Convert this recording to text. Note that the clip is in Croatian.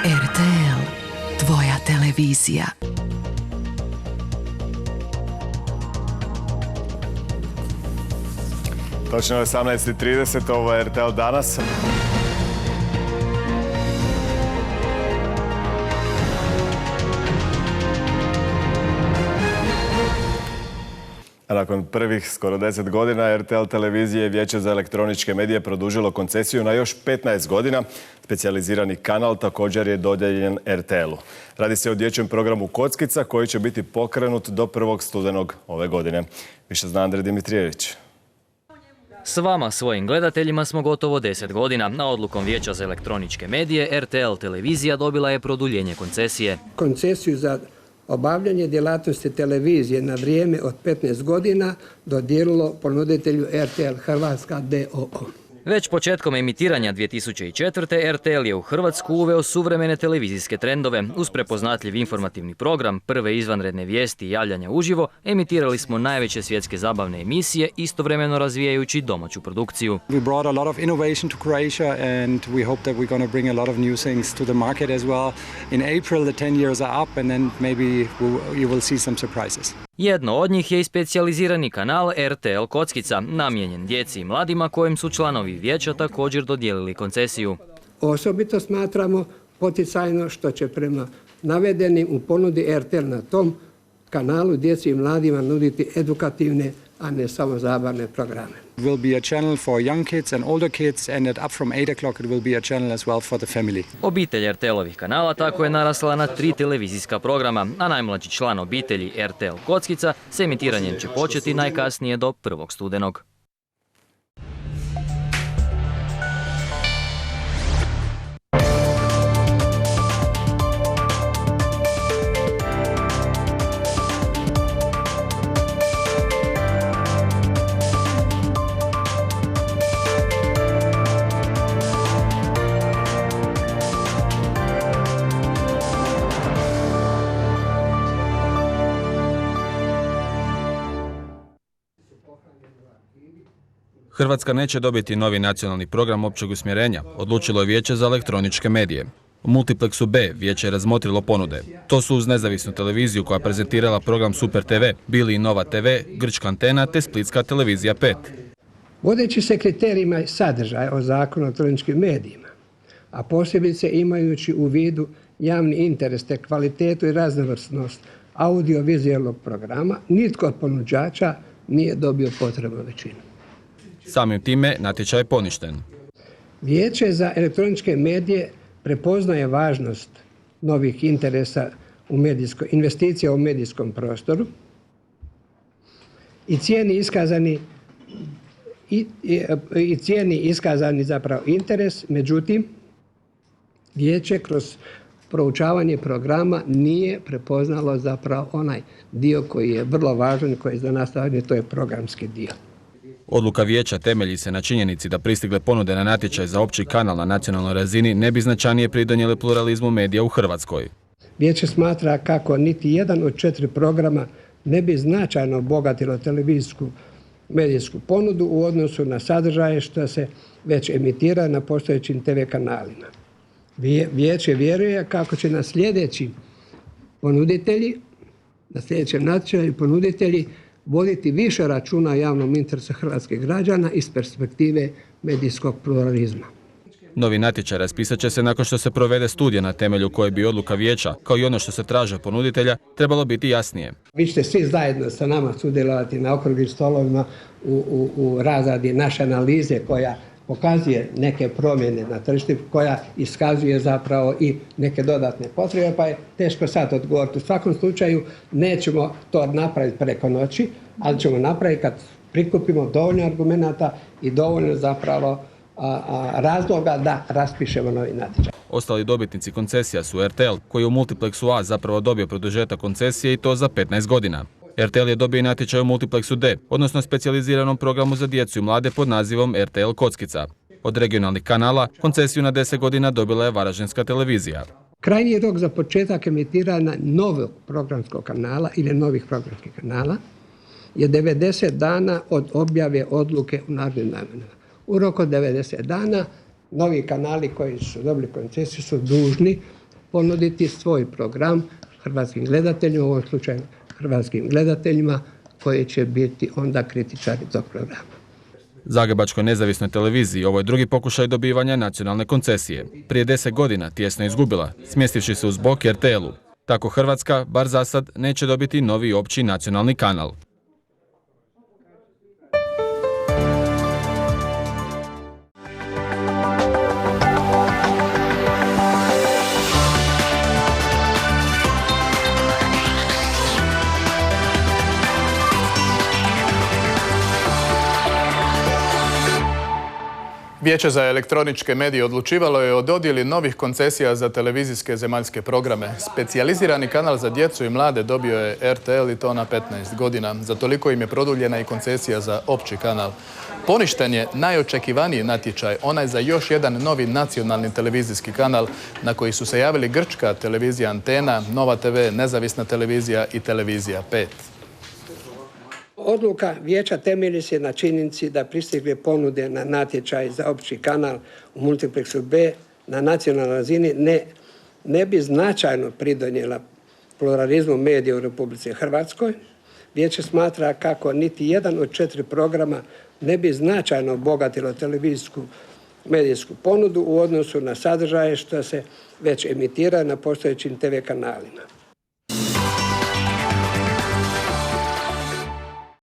RTL, tvoja televizija. Točno je 18:30, ovo je RTL danas. A nakon prvih skoro 10 godina RTL televizije Vijeće za elektroničke medije produžilo koncesiju na još 15 godina. Specijalizirani kanal također je dodijeljen RTL-u. Radi se o dječjem programu Kockica koji će biti pokrenut do 1. studenog ove godine. Više zna Andrej Dimitrijević. S vama, svojim gledateljima, smo gotovo 10 godina. Na odlukom Vijeća za elektroničke medije RTL televizija dobila je produljenje koncesije. Koncesiju za obavljanje djelatnosti televizije na vrijeme od 15 godina dodijelilo ponuditelju RTL Hrvatska d.o.o. Već početkom emitiranja 2004. RTL je u Hrvatsku uveo suvremene televizijske trendove. Uz prepoznatljiv informativni program, prve izvanredne vijesti i javljanja uživo, emitirali smo najveće svjetske zabavne emisije, istovremeno razvijajući domaću produkciju. We brought a lot of innovation to Croatia and we hope that we're going to bring a lot of new things to the market as well. In April the 10 years are up and then maybe you will see some surprises. Jedno od njih je i specijalizirani kanal RTL Kockica, namijenjen djeci i mladima kojem su članovi vijeća također dodijelili koncesiju. Osobito smatramo poticajno što će prema navedenim u ponudi RTL na tom kanalu djeci i mladima nuditi edukativne, a ne samo zabavne programe. It will be a channel for young kids and older kids and up from 8 o'clock it will be a channel as well for the family. Obitelj RTL-ovih kanala tako je narasla na 3 televizijska programa, a najmlađi član obitelji RTL Kockica s emitiranjem će početi najkasnije do 1. studenog. Hrvatska neće dobiti novi nacionalni program općeg usmjerenja, odlučilo je Vijeće za elektroničke medije. U Multiplexu B vijeće je razmotrilo ponude. To su uz nezavisnu televiziju koja prezentirala program Super TV, bili i Nova TV, Grčka antena te Splitska televizija 5. Vodeći se kriterijima sadržaja o Zakonu o elektroničkim medijima, a posebice imajući u vidu javni interes te kvalitetu i raznovrsnost audiovizualnog programa, nitko od ponuđača nije dobio potrebnu većinu. Samim time natječaj je poništen. Vijeće za elektroničke medije prepoznaje važnost novih interesa investicija u medijskom prostoru i cijeni iskazani zapravo interes, međutim, vijeće kroz proučavanje programa nije prepoznalo zapravo onaj dio koji je vrlo važan, koji je za nas važan, to je programski dio. Odluka vijeća temelji se na činjenici da pristigle ponude na natječaj za opći kanal na nacionalnoj razini ne bi značajnije pridonijele pluralizmu medija u Hrvatskoj. Vijeće smatra kako niti jedan od 4 programa ne bi značajno obogatilo televizijsku medijsku ponudu u odnosu na sadržaje što se već emitira na postojećim TV kanalima. Vijeće vjeruje kako će na sljedećem natječaju ponuditelji voditi više računa o javnom interesu hrvatskih građana iz perspektive medijskog pluralizma. Novi natječaj raspisat će se nakon što se provede studija na temelju koje bi odluka vijeća, kao i ono što se traži od ponuditelja, trebalo biti jasnije. Vi ćete svi zajedno sa nama sudjelovati na okruglim stolovima u razradi naše analize koja pokazuje neke promjene na tržištu, koja iskazuje zapravo i neke dodatne potrebe, pa je teško sad odgovoriti. U svakom slučaju nećemo to napraviti preko noći, ali ćemo napraviti kad prikupimo dovoljno argumenata i dovoljno zapravo razloga da raspišemo novi natječaj. Ostali dobitnici koncesija su RTL, koji je u Multiplexu A zapravo dobio produžetak koncesije i to za 15 godina. RTL je dobio i natječaj u Multiplexu D, odnosno specijaliziranom programu za djecu i mlade pod nazivom RTL Kockica. Od regionalnih kanala koncesiju na 10 godina dobila je Varaždinska televizija. Krajnji rok za početak emitiranja novog programskog kanala ili novih programskih kanala je 90 dana od objave odluke u Narodnim novinama. U roku od 90 dana novi kanali koji su dobili koncesiju su dužni ponuditi svoj program hrvatskim gledateljima, u ovom slučaju hrvatskim gledateljima koji će biti onda kritičari tog programa. Zagrebačkoj nezavisnoj televiziji ovo je drugi pokušaj dobivanja nacionalne koncesije. Prije 10 godina tijesno je izgubila, smjestivši se uz bok RTL-u. Tako Hrvatska, bar za sad, neće dobiti novi opći nacionalni kanal. Vijeće za elektroničke medije odlučivalo je o dodjeli novih koncesija za televizijske zemaljske programe. Specijalizirani kanal za djecu i mlade dobio je RTL i to na 15 godina. Za toliko im je produljena i koncesija za opći kanal. Poništen je najočekivaniji natječaj, onaj za još jedan novi nacionalni televizijski kanal na koji su se javili grčka televizija Antena, Nova TV, Nezavisna televizija i Televizija 5. Odluka vijeća temelji se na činjenici da pristigle ponude na natječaj za opći kanal u multiplexu B na nacionalnoj razini ne bi značajno pridonijela pluralizmu medija u Republici Hrvatskoj. Vijeće smatra kako niti jedan od 4 programa ne bi značajno obogatilo televizijsku medijsku ponudu u odnosu na sadržaje što se već emitira na postojećim TV kanalima.